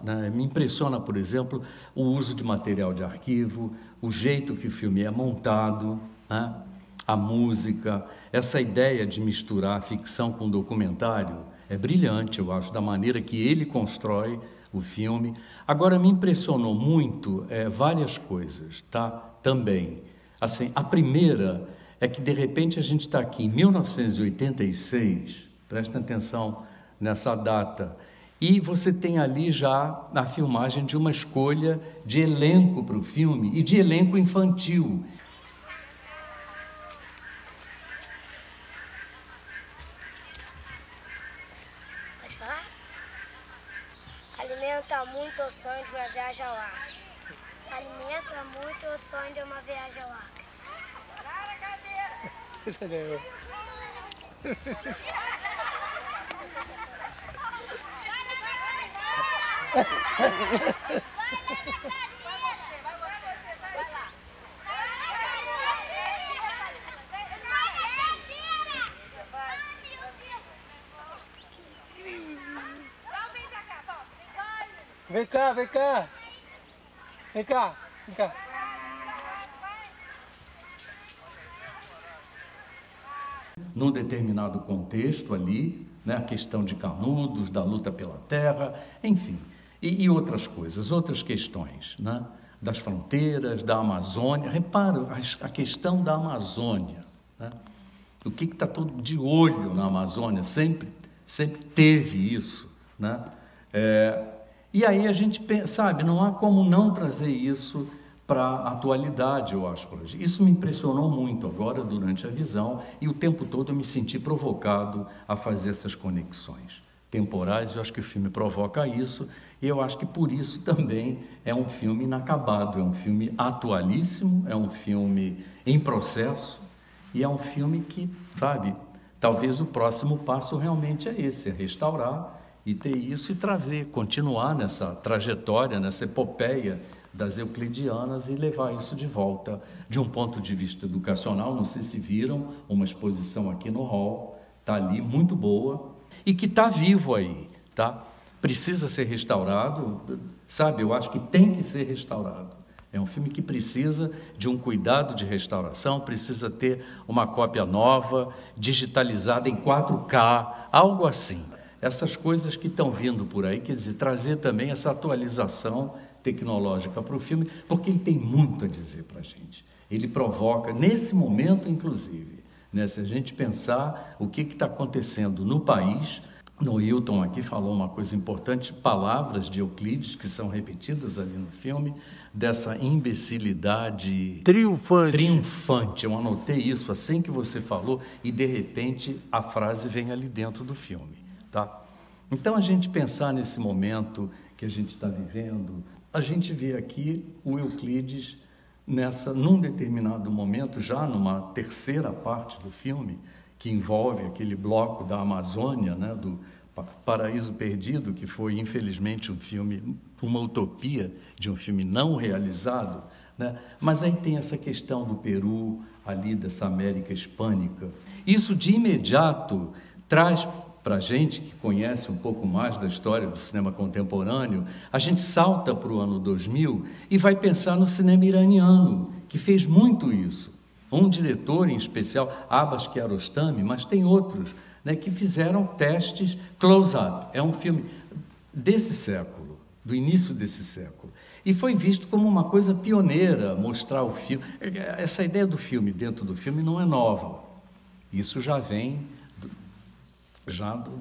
né? Me impressiona, por exemplo, o uso de material de arquivo, o jeito que o filme é montado, né? A música, essa ideia de misturar ficção com documentário é brilhante, eu acho, da maneira que ele constrói o filme. Agora, me impressionou muito várias coisas, tá? Também. Assim, a primeira é que, de repente, a gente está aqui em 1986, presta atenção nessa data, e você tem ali já a filmagem de uma escolha de elenco para o filme e de elenco infantil. Alimenta muito o sonho de uma viagem ao ar. Alimenta muito o sonho de uma viagem ao ar. Vem cá, vem cá. Vem cá, vem cá. Num determinado contexto ali, né, a questão de Canudos, da luta pela terra, enfim, e outras coisas, outras questões, né, das fronteiras, da Amazônia. Repara a questão da Amazônia, né? O que está todo de olho na Amazônia, sempre teve isso, né? E aí a gente sabe, não há como não trazer isso para a atualidade, eu acho, hoje. Isso me impressionou muito agora, durante a visão, e o tempo todo eu me senti provocado a fazer essas conexões temporais. Eu acho que o filme provoca isso, e eu acho que por isso também é um filme inacabado, é um filme atualíssimo, é um filme em processo, e é um filme que, sabe, talvez o próximo passo realmente é esse, é restaurar e ter isso e trazer, continuar nessa trajetória, nessa epopeia das euclidianas e levar isso de volta de um ponto de vista educacional. Não sei se viram uma exposição aqui no hall, está ali, muito boa, e que está vivo aí, tá? Precisa ser restaurado, sabe? Eu acho que tem que ser restaurado. É um filme que precisa de um cuidado de restauração, precisa ter uma cópia nova, digitalizada em 4K, algo assim. Essas coisas que estão vindo por aí, quer dizer, trazer também essa atualização tecnológica para o filme, porque ele tem muito a dizer para a gente. Ele provoca, nesse momento, inclusive, né, se a gente pensar o que está acontecendo no país. No Hilton aqui falou uma coisa importante, palavras de Euclides que são repetidas ali no filme, dessa imbecilidade triunfante. Eu anotei isso assim que você falou e, de repente, a frase vem ali dentro do filme. Tá? Então, a gente pensar nesse momento que a gente está vivendo, a gente vê aqui o Euclides num determinado momento, já numa terceira parte do filme, que envolve aquele bloco da Amazônia, né, do Paraíso Perdido, que foi, infelizmente, um filme, uma utopia de um filme não realizado, né? Mas aí tem essa questão do Peru, ali dessa América hispânica. Isso, de imediato, traz para a gente que conhece um pouco mais da história do cinema contemporâneo, a gente salta para o ano 2000 e vai pensar no cinema iraniano, que fez muito isso. Um diretor em especial, Abbas Kiarostami, mas tem outros, né, que fizeram testes close-up. É um filme desse século, do início desse século. E foi visto como uma coisa pioneira, mostrar o filme. Essa ideia do filme dentro do filme não é nova. Isso já vem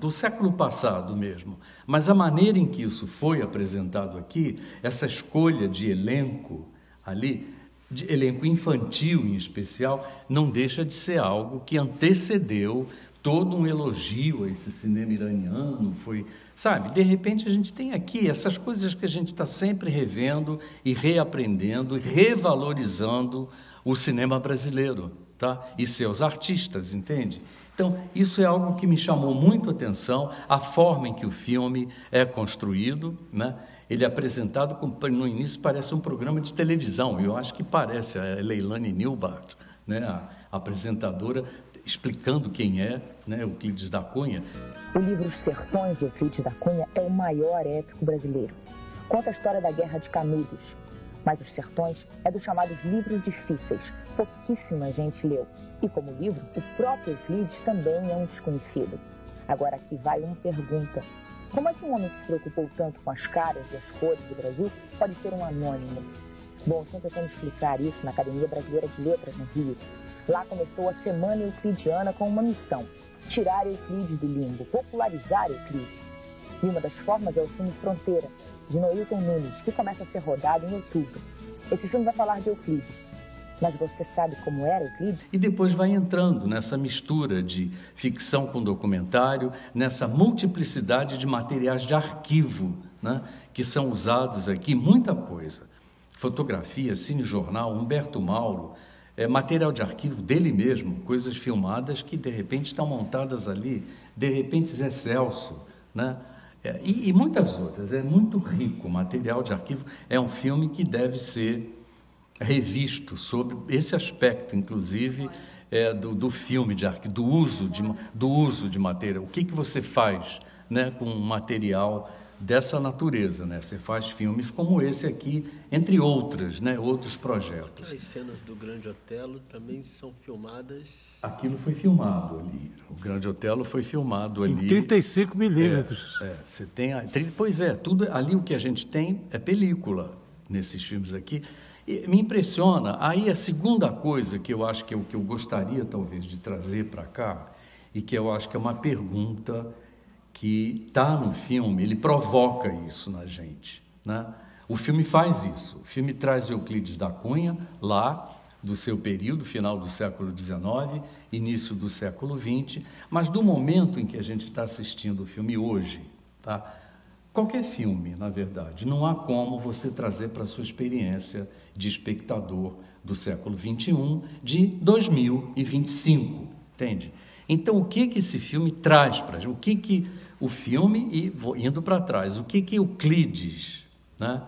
do século passado mesmo. Mas a maneira em que isso foi apresentado aqui, essa escolha de elenco ali, de elenco infantil em especial, não deixa de ser algo que antecedeu todo um elogio a esse cinema iraniano. Foi, sabe, de repente a gente tem aqui essas coisas que a gente está sempre revendo e reaprendendo e revalorizando o cinema brasileiro, tá? E seus artistas, entende? Então, isso é algo que me chamou muito a atenção, a forma em que o filme é construído, né? Ele é apresentado, como, no início, parece um programa de televisão. Eu acho que parece a Leilani Neubart, né? A apresentadora, explicando quem é, né? Euclides da Cunha. O livro Os Sertões, de Euclides da Cunha, é o maior épico brasileiro. Conta a história da Guerra de Canudos. Mas Os Sertões é dos chamados livros difíceis. Pouquíssima gente leu. E como livro, o próprio Euclides também é um desconhecido. Agora aqui vai uma pergunta. Como é que um homem que se preocupou tanto com as caras e as cores do Brasil pode ser um anônimo? Bom, estou tentando explicar isso na Academia Brasileira de Letras, no Rio. Lá começou a Semana Euclidiana com uma missão: tirar Euclides do limbo, popularizar Euclides. E uma das formas é o filme Fronteira, de Noilton Nunes, que começa a ser rodado em outubro. Esse filme vai falar de Euclides. Mas você sabe como era Euclides? E depois vai entrando nessa mistura de ficção com documentário, nessa multiplicidade de materiais de arquivo, né, que são usados aqui, muita coisa. Fotografia, cinejornal, Humberto Mauro, material de arquivo dele mesmo, coisas filmadas que de repente estão montadas ali, de repente Zé Celso, né? E muitas outras. É muito rico o material de arquivo. É um filme que deve ser revisto sobre esse aspecto, inclusive, do filme de arquivo, do uso de material. O que você faz, né, com um material dessa natureza, né? Você faz filmes como esse aqui, entre outras, né, outros projetos. As cenas do Grande Otelo também são filmadas... Aquilo foi filmado ali. O Grande Otelo foi filmado ali. Em 35 milímetros. Você tem... Pois é, tudo ali o que a gente tem é película nesses filmes aqui. E me impressiona. Aí a segunda coisa que eu acho que é o que eu gostaria talvez de trazer para cá, e que eu acho que é uma pergunta que está no filme, ele provoca isso na gente, né? O filme faz isso. O filme traz Euclides da Cunha, lá do seu período, final do século XIX, início do século XX, mas do momento em que a gente está assistindo o filme hoje, tá? Qualquer filme, na verdade, não há como você trazer para a sua experiência de espectador do século XXI de 2025, entende? Então, o que esse filme traz para a gente? O que o filme, e vou indo para trás, o que Euclides, né,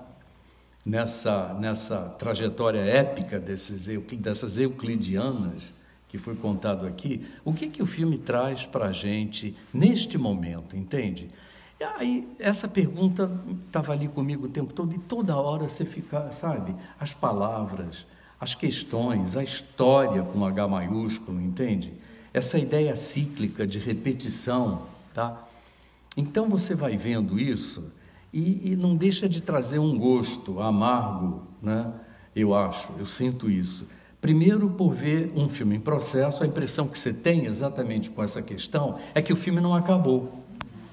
nessa trajetória épica dessas euclidianas que foi contado aqui, o que o filme traz para a gente neste momento, entende? E aí, essa pergunta estava ali comigo o tempo todo, e toda hora você fica, sabe, as palavras, as questões, a história com H maiúsculo, entende? Essa ideia cíclica de repetição, tá? Então você vai vendo isso e não deixa de trazer um gosto amargo, né? Eu sinto isso. Primeiro, por ver um filme em processo, a impressão que você tem exatamente com essa questão é que o filme não acabou.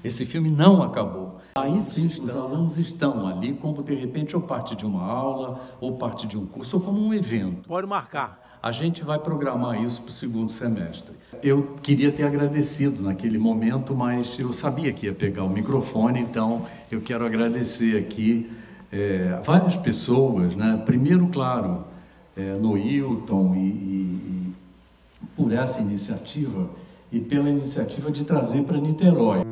Esse filme não acabou. Aí sim, os alunos estão ali como, de repente, ou parte de uma aula, ou parte de um curso, ou como um evento. Pode marcar. A gente vai programar isso para o segundo semestre. Eu queria ter agradecido naquele momento, mas eu sabia que ia pegar o microfone, então eu quero agradecer aqui várias pessoas, né? Primeiro, claro, Noilton e por essa iniciativa e pela iniciativa de trazer para Niterói.